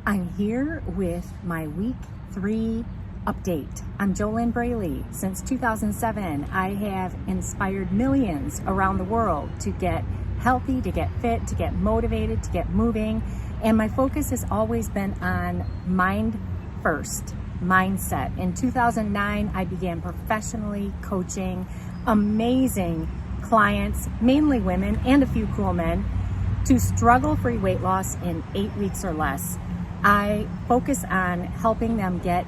I'm here with my week 3 update. I'm Jolynn Braley. Since 2007, I have inspired millions around the world to get healthy, to get fit, to get motivated, to get moving. And my focus has always been on mind first, mindset. In 2009, I began professionally coaching amazing clients, mainly women and a few cool men, to struggle-free weight loss in 8 weeks or less. I focus on helping them get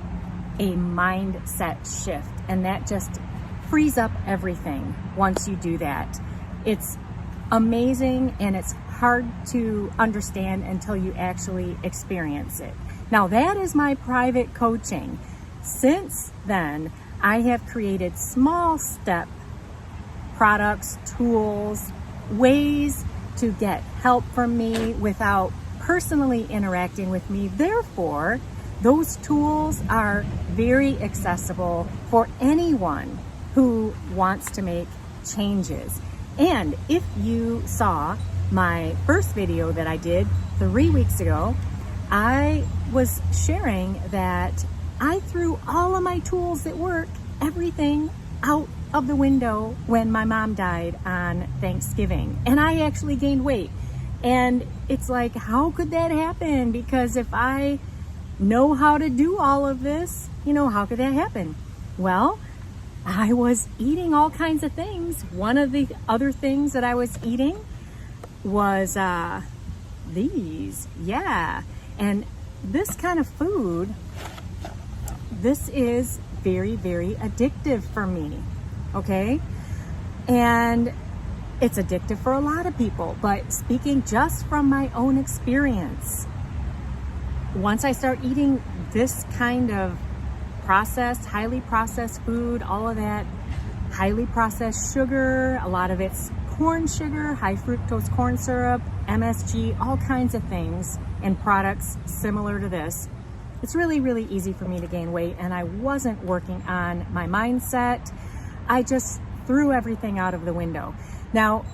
a mindset shift, and that just frees up everything once you do that. It's amazing, and it's hard to understand until you actually experience it. Now, that is my private coaching. Since then, I have created small step products, tools, ways to get help from me without personally interacting with me. Therefore, those tools are very accessible for anyone who wants to make changes. And if you saw my first video that I did 3 weeks ago, I was sharing that I threw all of my tools that work, everything, out of the window when my mom died on Thanksgiving. And I actually gained weight. And it's like, how could that happen? Because if I know how to do all of this, how could that happen? Well, I was eating all kinds of things. One of the other things that I was eating was these. Yeah. And this kind of food, this is very, very addictive for me. Okay? And it's addictive for a lot of people, but speaking just from my own experience, once I start eating this kind of processed, highly processed food, all of that highly processed sugar, a lot of it's corn sugar, high fructose corn syrup, MSG, all kinds of things and products similar to this, it's really, really easy for me to gain weight. And I wasn't working on my mindset. I just threw everything out of the window. Now,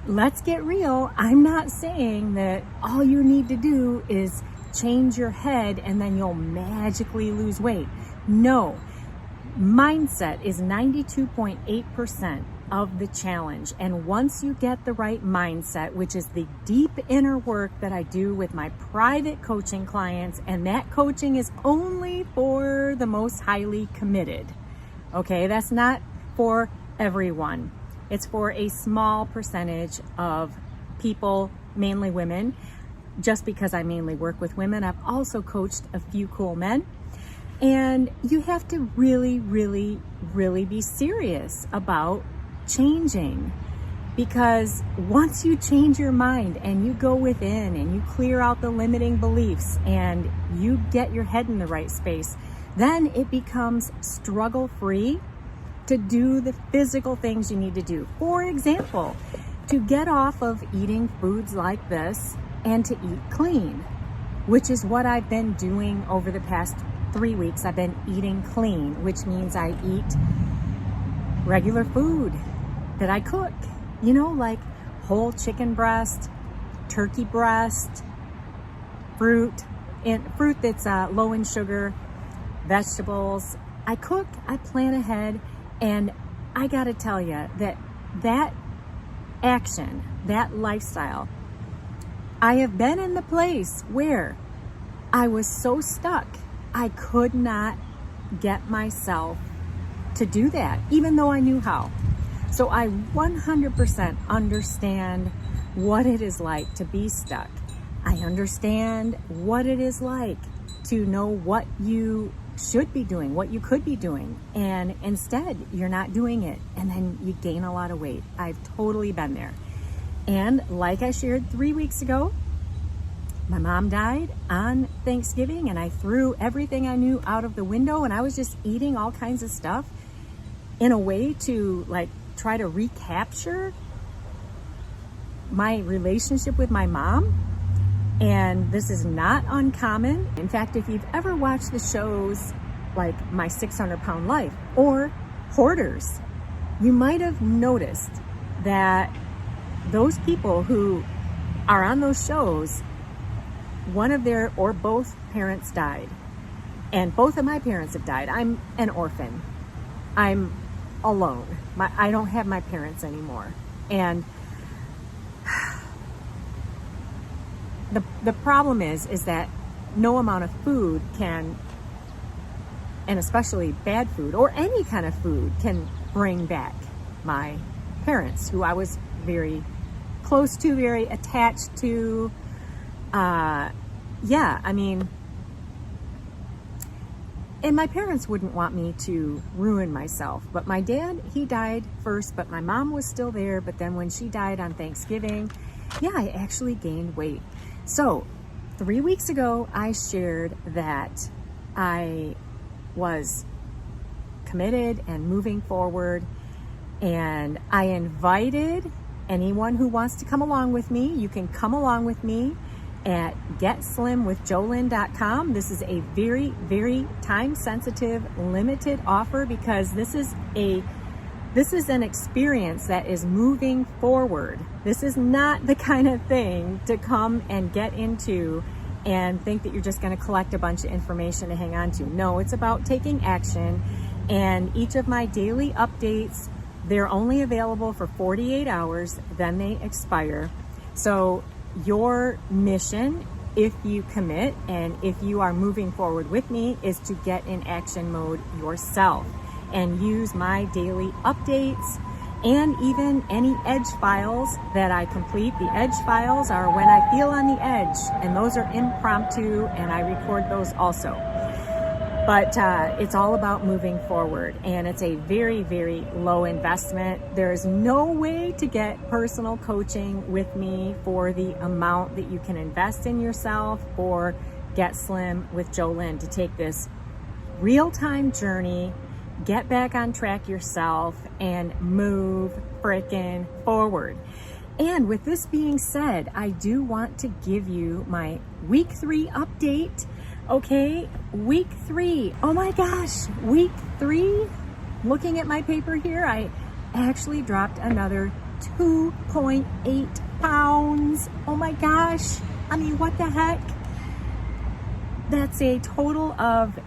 let's get real. I'm not saying that all you need to do is change your head and then you'll magically lose weight. No, mindset is 92.8% of the challenge. And once you get the right mindset, which is the deep inner work that I do with my private coaching clients, and that coaching is only for the most highly committed. Okay, that's not for everyone. It's for a small percentage of people, mainly women. Just because I mainly work with women, I've also coached a few cool men. And you have to really, really, really be serious about changing. Because once you change your mind and you go within and you clear out the limiting beliefs and you get your head in the right space, then it becomes struggle-free to do the physical things you need to do. For example, to get off of eating foods like this and to eat clean, which is what I've been doing over the past 3 weeks. I've been eating clean, which means I eat regular food that I cook, like whole chicken breast, turkey breast, fruit that's low in sugar, vegetables. I cook, I plan ahead. And I gotta tell you that action, that lifestyle, I have been in the place where I was so stuck, I could not get myself to do that, even though I knew how. So I 100% understand what it is like to be stuck. I understand what it is like to know what you should be doing, what you could be doing, and instead you're not doing it, and then you gain a lot of weight. I've totally been there. And like I shared 3 weeks ago, my mom died on Thanksgiving, and I threw everything I knew out of the window, and I was just eating all kinds of stuff in a way to try to recapture my relationship with my mom. And this is not uncommon. In fact, if you've ever watched the shows like My 600-Pound Life or Hoarders, you might have noticed that those people who are on those shows one of their or both parents died. And both of my parents have died. I'm an orphan. I'm alone. I don't have my parents anymore. And the problem is that no amount of food can, and especially bad food or any kind of food, can bring back my parents, who I was very close to, very attached to. And my parents wouldn't want me to ruin myself. But my dad, he died first, but my mom was still there. But then when she died on Thanksgiving, I actually gained weight. So 3 weeks ago, I shared that I was committed and moving forward. And I invited anyone who wants to come along with me. You can come along with me at getslimwithjolyn.com. This is a very, very time-sensitive, limited offer because this is an experience that is moving forward. This is not the kind of thing to come and get into and think that you're just going to collect a bunch of information to hang on to. No, it's about taking action. And each of my daily updates, they're only available for 48 hours, then they expire. So your mission, if you commit and if you are moving forward with me, is to get in action mode yourself and use my daily updates and even any edge files that I complete. The edge files are when I feel on the edge, and those are impromptu, and I record those also. But it's all about moving forward, and it's a very, very low investment. There is no way to get personal coaching with me for the amount that you can invest in yourself or Get Slim with Jolyn to take this real-time journey, get back on track yourself, and move frickin' forward. And with this being said, I do want to give you my week 3 update. Okay, week 3. Oh my gosh, week 3. Looking at my paper here, I actually dropped another 2.8 pounds. Oh my gosh. I mean, what the heck? That's a total of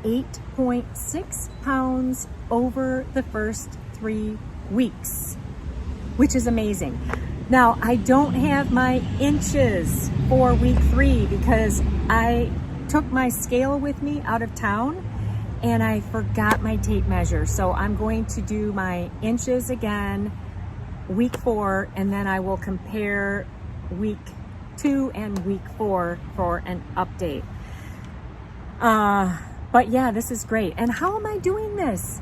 8.6 pounds over the first 3 weeks, which is amazing. Now, I don't have my inches for week 3 because I took my scale with me out of town and I forgot my tape measure. So I'm going to do my inches again week 4, and then I will compare week 2 and week 4 for an update. But yeah, this is great. And how am I doing this?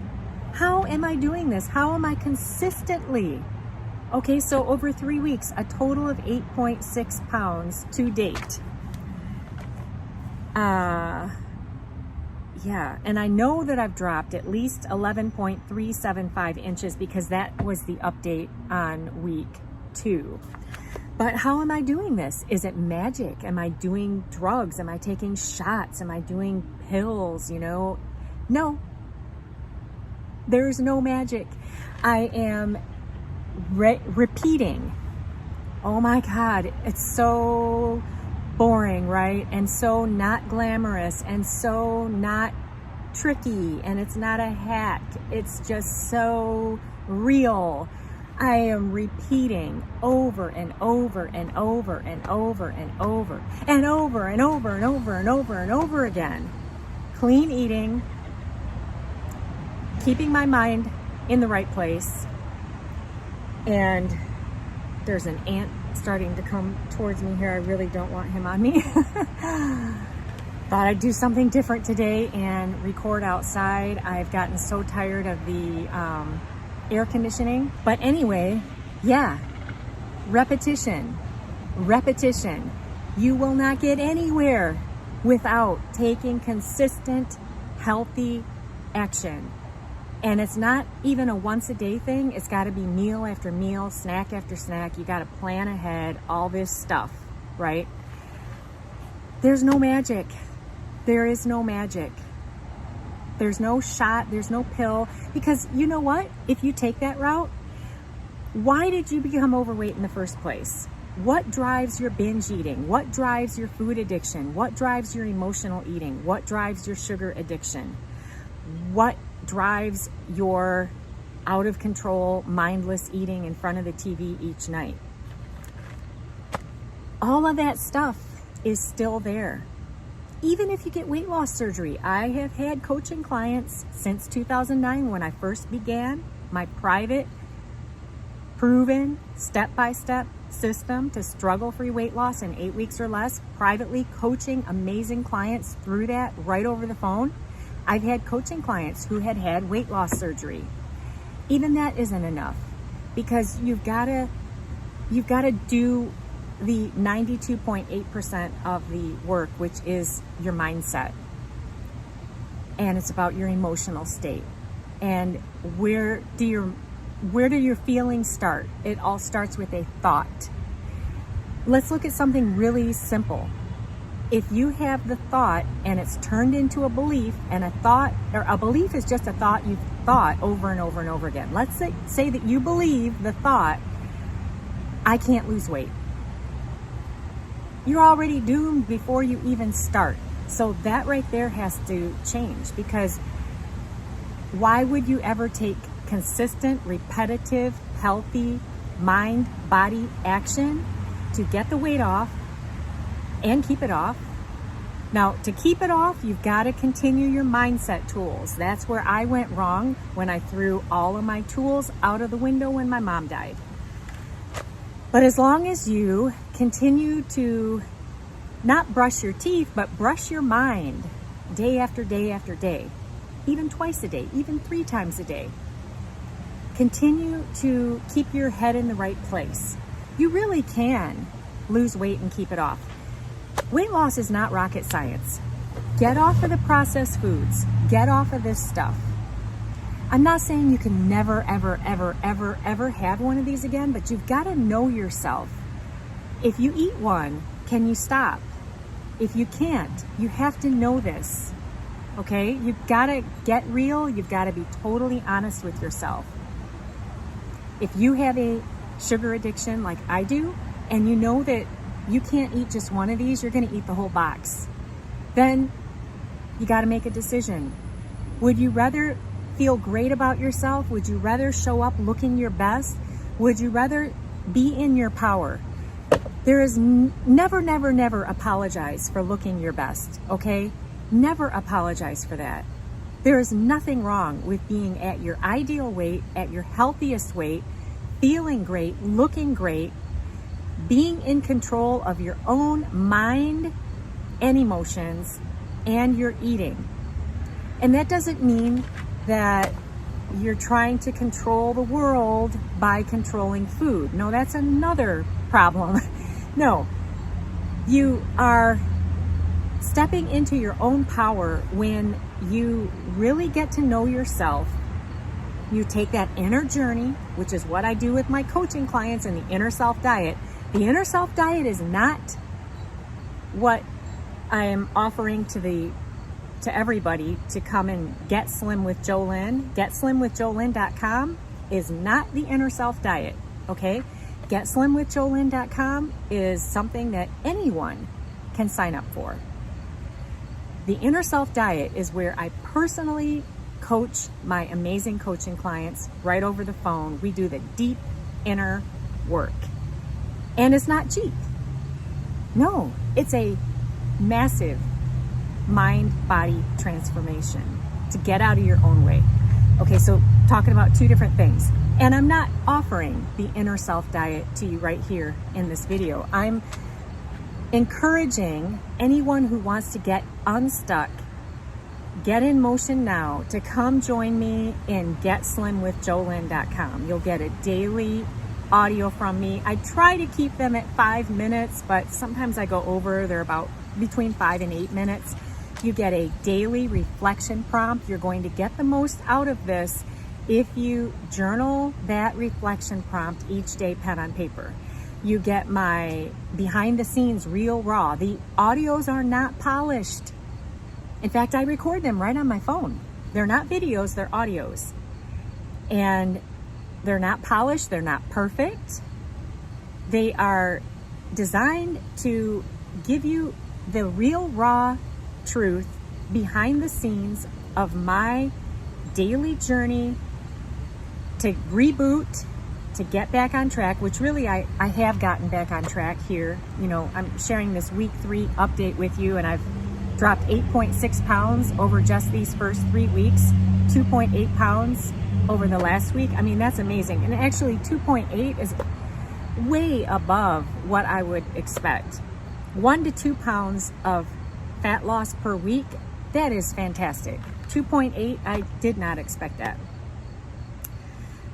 How am I doing this? How am I consistently? Okay, so over 3 weeks, a total of 8.6 pounds to date. And I know that I've dropped at least 11.375 inches because that was the update on week 2. But how am I doing this? Is it magic? Am I doing drugs? Am I taking shots? Am I doing pills? No, there's no magic. I am repeating. Oh my God, it's so boring, right? And so not glamorous and so not tricky, and it's not a hack. It's just so real. I am repeating over and over and over and over and over and over and over and over and over and over again. Clean eating, keeping my mind in the right place, and there's an ant starting to come towards me here. I really don't want him on me. Thought I'd do something different today and record outside. I've gotten so tired of the air conditioning. But anyway, repetition. You will not get anywhere without taking consistent, healthy action. And it's not even a once a day thing. It's got to be meal after meal, snack after snack. You got to plan ahead, all this stuff, right? There's no magic. There is no magic. There's no shot. There's no pill. Because you know what? If you take that route, why did you become overweight in the first place? What drives your binge eating? What drives your food addiction? What drives your emotional eating? What drives your sugar addiction? What drives your out of control, mindless eating in front of the TV each night? All of that stuff is still there. Even if you get weight loss surgery, I have had coaching clients since 2009 when I first began my private, proven, step-by-step system to struggle-free weight loss in 8 weeks or less, privately coaching amazing clients through that right over the phone. I've had coaching clients who had had weight loss surgery. Even that isn't enough, because you've got to do the 92.8% of the work, which is your mindset. And it's about your emotional state. And where do your feelings start? It all starts with a thought. Let's look at something really simple. If you have the thought and it's turned into a belief, and a belief is just a thought you've thought over and over and over again. Let's say that you believe the thought, I can't lose weight. You're already doomed before you even start. So that right there has to change, because why would you ever take consistent, repetitive, healthy mind-body action to get the weight off and keep it off? Now, to keep it off, you've got to continue your mindset tools. That's where I went wrong, when I threw all of my tools out of the window when my mom died. But as long as you continue to not brush your teeth, but brush your mind day after day after day, even twice a day, even 3 times a day, continue to keep your head in the right place, you really can lose weight and keep it off. Weight loss is not rocket science. Get off of the processed foods. Get off of this stuff. I'm not saying you can never, ever, ever, ever, ever have one of these again, but you've got to know yourself. If you eat one, can you stop? If you can't, you have to know this, okay? You've got to get real. You've got to be totally honest with yourself. If you have a sugar addiction like I do, and you know that you can't eat just one of these, you're going to eat the whole box, then you got to make a decision. Would you rather feel great about yourself? Would you rather show up looking your best? Would you rather be in your power? There is never, never, never apologize for looking your best, okay? Never apologize for that. There is nothing wrong with being at your ideal weight, at your healthiest weight, feeling great, looking great, being in control of your own mind and emotions and your eating. And that doesn't mean that you're trying to control the world by controlling food. No, that's another problem. No, you are stepping into your own power when you really get to know yourself. You take that inner journey, which is what I do with my coaching clients in the inner self diet. The inner self diet is not what I am offering to everybody to come and get slim with JoLynn. GetSlimWithJoLynn.com is not the inner self diet, okay? GetSlimWithJoLynn.com is something that anyone can sign up for. The inner self diet is where I personally coach my amazing coaching clients right over the phone. We do the deep inner work. And it's not cheap. No, it's a massive mind-body transformation to get out of your own way. Okay, so talking about 2 different things. And I'm not offering the inner self diet to you right here in this video. I'm encouraging anyone who wants to get unstuck, get in motion now, to come join me in GetSlimWithJoLynn.com. You'll get a daily audio from me. I try to keep them at 5 minutes, but sometimes I go over. They're about between 5 and 8 minutes. You get a daily reflection prompt. You're going to get the most out of this if you journal that reflection prompt each day, pen on paper. You get my behind the scenes real raw. The audios are not polished. In fact, I record them right on my phone. They're not videos, they're audios. And they're not polished, they're not perfect. They are designed to give you the real raw truth behind the scenes of my daily journey to reboot, to get back on track, which really I have gotten back on track here. You know, I'm sharing this week 3 update with you, and I've dropped 8.6 pounds over just these first 3 weeks, 2.8 pounds over the last week. I mean, that's amazing. And actually 2.8 is way above what I would expect. 1 to 2 pounds of fat loss per week, that is fantastic. 2.8, I did not expect that.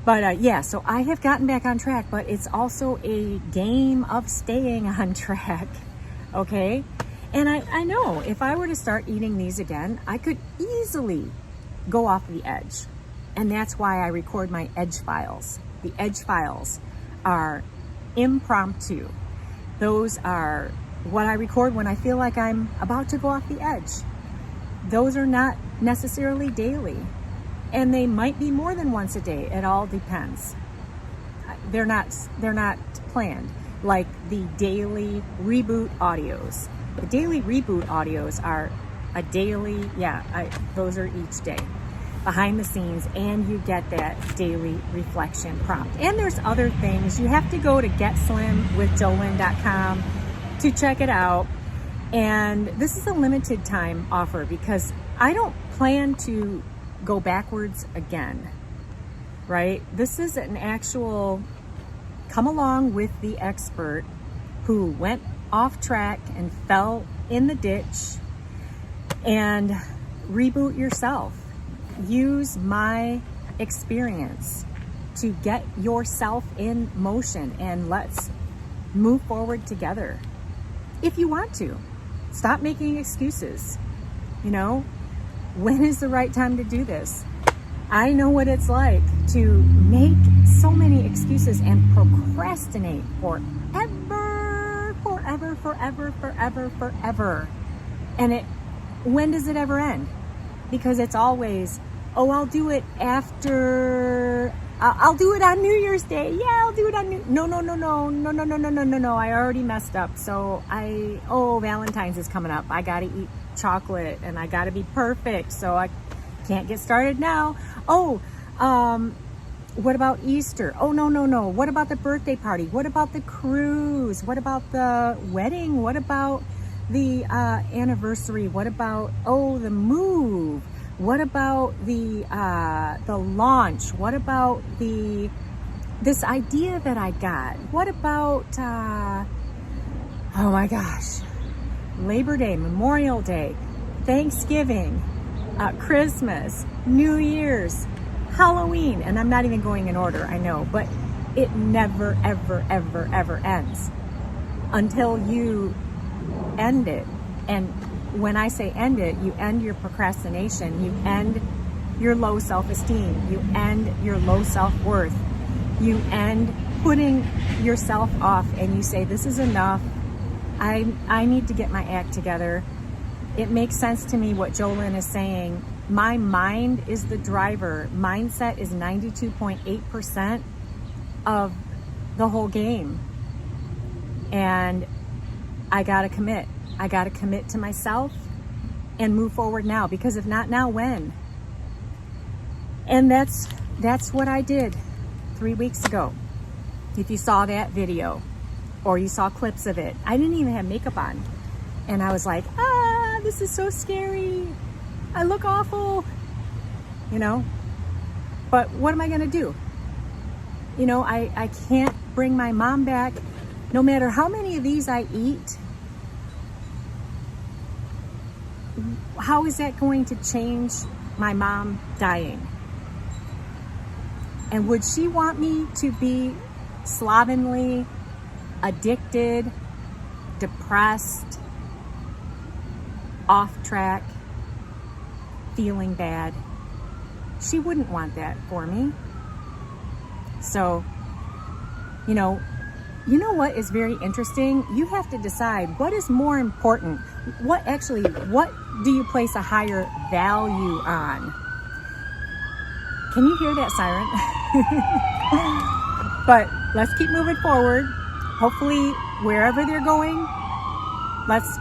But yeah, so I have gotten back on track, but it's also a game of staying on track, okay? And I know if I were to start eating these again, I could easily go off the edge. And that's why I record my edge files. The edge files are impromptu. Those are what I record when I feel like I'm about to go off the edge. Those are not necessarily daily. And they might be more than once a day. It all depends. They're not planned. Like the daily reboot audios. The daily reboot audios are a daily, those are each day, behind the scenes, and you get that daily reflection prompt. And there's other things. You have to go to GetSlimWithJolyn.com to check it out. And this is a limited time offer because I don't plan to go backwards again, right? This is an actual come along with the expert who went off track and fell in the ditch, and reboot yourself. Use my experience to get yourself in motion, and let's move forward together. If you want to, stop making excuses. You know, when is the right time to do this? I know what it's like to make so many excuses and procrastinate forever. And when does it ever end? Because it's always, oh, I'll do it after, I'll do it on New Year's Day. Yeah, I'll do it on No. I already messed up. So Valentine's is coming up. I got to eat chocolate and I got to be perfect. So I can't get started now. What about Easter? Oh, no. What about the birthday party? What about the cruise? What about the wedding? What about the anniversary? What about, the move? What about the launch? What about this idea that I got? What about, oh my gosh, Labor Day, Memorial Day, Thanksgiving, Christmas, New Year's, Halloween, and I'm not even going in order, I know, but it never, ever ends until you end it. And when I say end it, you end your procrastination, you end your low self-esteem, you end your low self-worth, you end putting yourself off, and you say, this is enough, I need to get my act together. It makes sense to me what Jolyn is saying. My mind is the driver. Mindset is 92.8% of the whole game. And I gotta commit. I gotta commit to myself and move forward now, because if not now, when? And that's what I did 3 weeks ago. If you saw that video or you saw clips of it, I didn't even have makeup on. And I was like, this is so scary. I look awful, you know, but what am I going to do? You know, I can't bring my mom back. No matter how many of these I eat, how is that going to change my mom dying? And would she want me to be slovenly, addicted, depressed, off track, feeling bad? She wouldn't want that for me. So, you know what is very interesting? You have to decide what is more important. What do you place a higher value on? Can you hear that siren? But let's keep moving forward. Hopefully wherever they're going, let's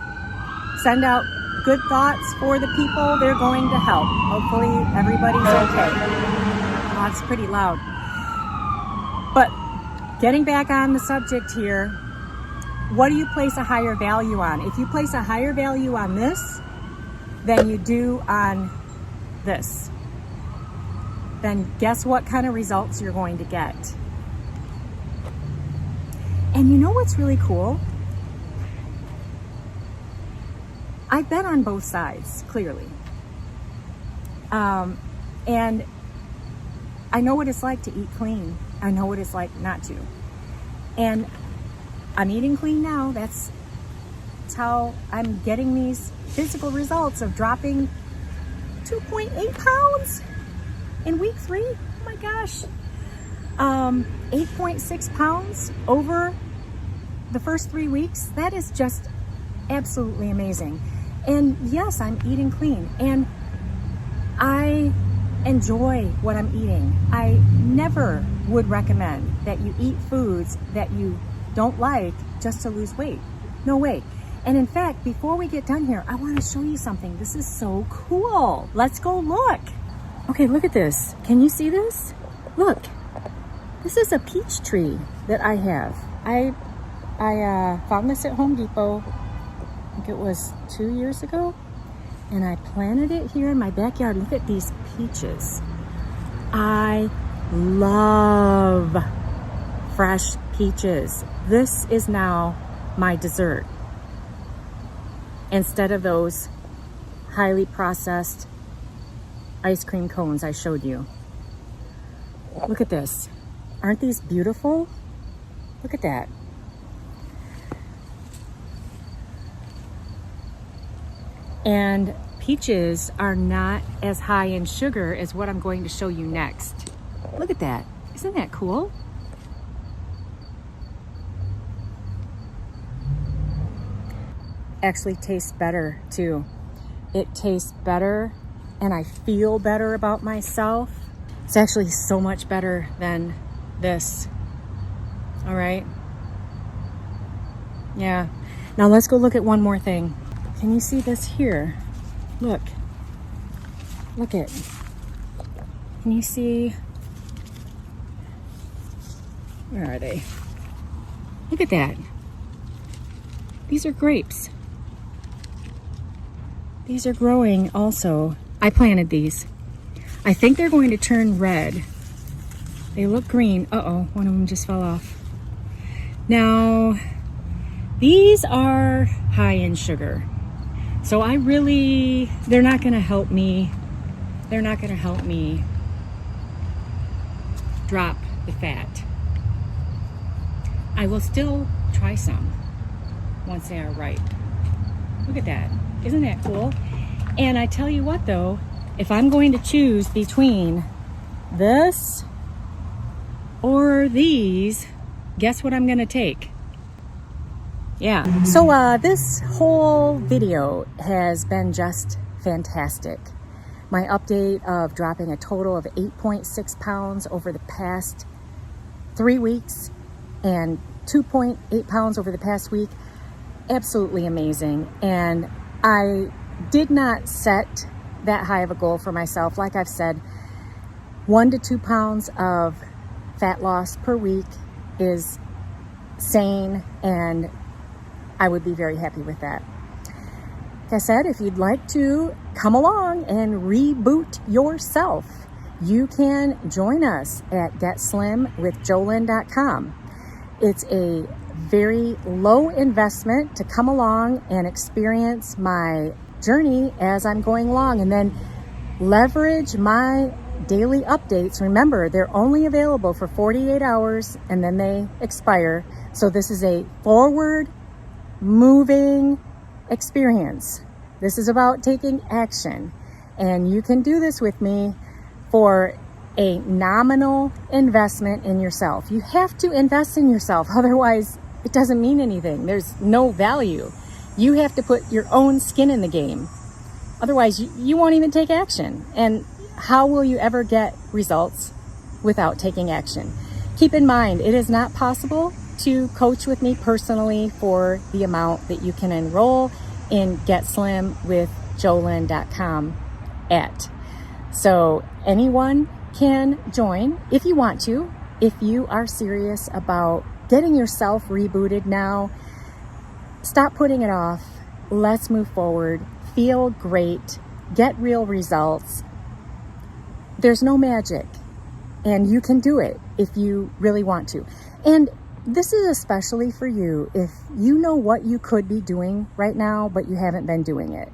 send out good thoughts for the people they're going to help. Hopefully everybody's okay. Oh, it's pretty loud. But getting back on the subject here, what do you place a higher value on? If you place a higher value on this than you do on this, then guess what kind of results you're going to get. And you know what's really cool? I've been on both sides, clearly. And I know what it's like to eat clean. I know what it's like not to. And I'm eating clean now. That's how I'm getting these physical results of dropping 2.8 pounds in week 3. Oh my gosh. 8.6 pounds over the first 3 weeks. That is just absolutely amazing. And yes, I'm eating clean and I enjoy what I'm eating. I never would recommend that you eat foods that you don't like just to lose weight. No way. And in fact, before we get done here, I want to show you something. This is so cool. Let's go look. Okay, look at this. Can you see this? Look, this is a peach tree that I have. I found this at Home Depot. I think it was 2 years ago. And I planted it here in my backyard. Look at these peaches. I love fresh peaches. This is now my dessert. Instead of those highly processed ice cream cones I showed you. Look at this. Aren't these beautiful? Look at that. And peaches are not as high in sugar as what I'm going to show you next. Look at that. Isn't that cool? Actually tastes better too. It tastes better and I feel better about myself. It's actually so much better than this. All right. Yeah. Now let's go look at one more thing. Can you see this here? Look. Look it. Can you see? Where are they? Look at that. These are grapes. These are growing also. I planted these. I think they're going to turn red. They look green. Uh-oh, one of them just fell off. Now, these are high in sugar. So they're not gonna help me. They're not gonna help me drop the fat. I will still try some once they are ripe. Look at that. Isn't that cool? And I tell you what though, if I'm going to choose between this or these, guess what I'm gonna take? Yeah, so this whole video has been just fantastic. My update of dropping a total of 8.6 pounds over the past 3 weeks and 2.8 pounds over the past week, absolutely amazing. And I did not set that high of a goal for myself. Like I've said, 1 to 2 pounds of fat loss per week is sane, and I would be very happy with that. Like I said, if you'd like to come along and reboot yourself, you can join us at GetSlimWithJolyn.com. It's a very low investment to come along and experience my journey as I'm going along, and then leverage my daily updates. Remember, they're only available for 48 hours and then they expire. So this is a forward moving experience. This is about taking action, and you can do this with me for a nominal investment in yourself. You have to invest in yourself, otherwise it doesn't mean anything. There's no value. You have to put your own skin in the game. Otherwise you won't even take action. And how will you ever get results without taking action? Keep in mind, it is not possible to coach with me personally for the amount that you can enroll in getslimwithjolyn.com at. So anyone can join if you want to, if you are serious about getting yourself rebooted now. Stop putting it off. Let's move forward. Feel great. Get real results. There's no magic, and you can do it if you really want to. And this is especially for you if you know what you could be doing right now, but you haven't been doing it.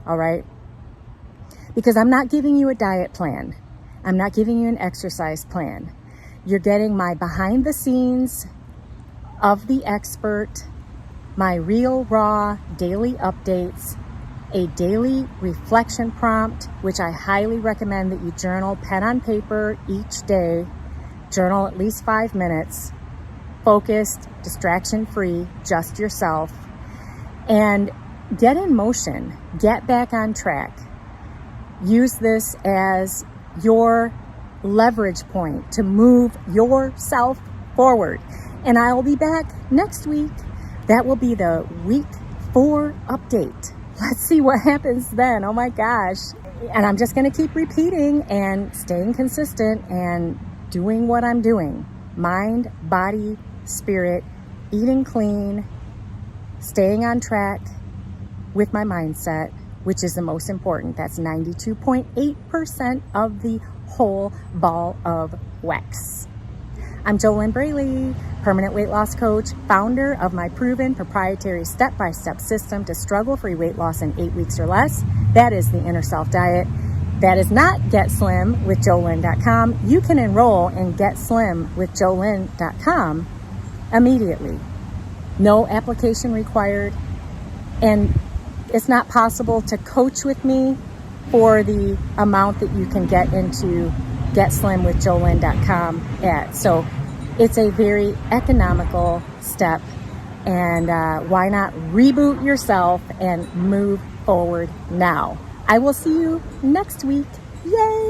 All right? Because I'm not giving you a diet plan. I'm not giving you an exercise plan. You're getting my behind the scenes of the expert, my real raw daily updates, a daily reflection prompt, which I highly recommend that you journal pen on paper each day. Journal at least 5 minutes, focused, distraction-free, just yourself, and get in motion, get back on track. Use this as your leverage point to move yourself forward. And I will be back next week. That will be the week 4 update. Let's see what happens then. Oh my gosh. And I'm just going to keep repeating and staying consistent and doing what I'm doing. Mind, body, spirit, eating clean, staying on track with my mindset, which is the most important. That's 92.8% of the whole ball of wax. I'm Jolyn Braley, permanent weight loss coach, founder of my proven proprietary step-by-step system to struggle-free weight loss in 8 weeks or less. That is the Inner Self Diet. That is not getslimwithjolyn.com. You can enroll in getslimwithjolyn.com immediately. No application required. And it's not possible to coach with me for the amount that you can get into getslimwithjolyn.com at. So it's a very economical step, and why not reboot yourself and move forward now? I will see you next week. Yay!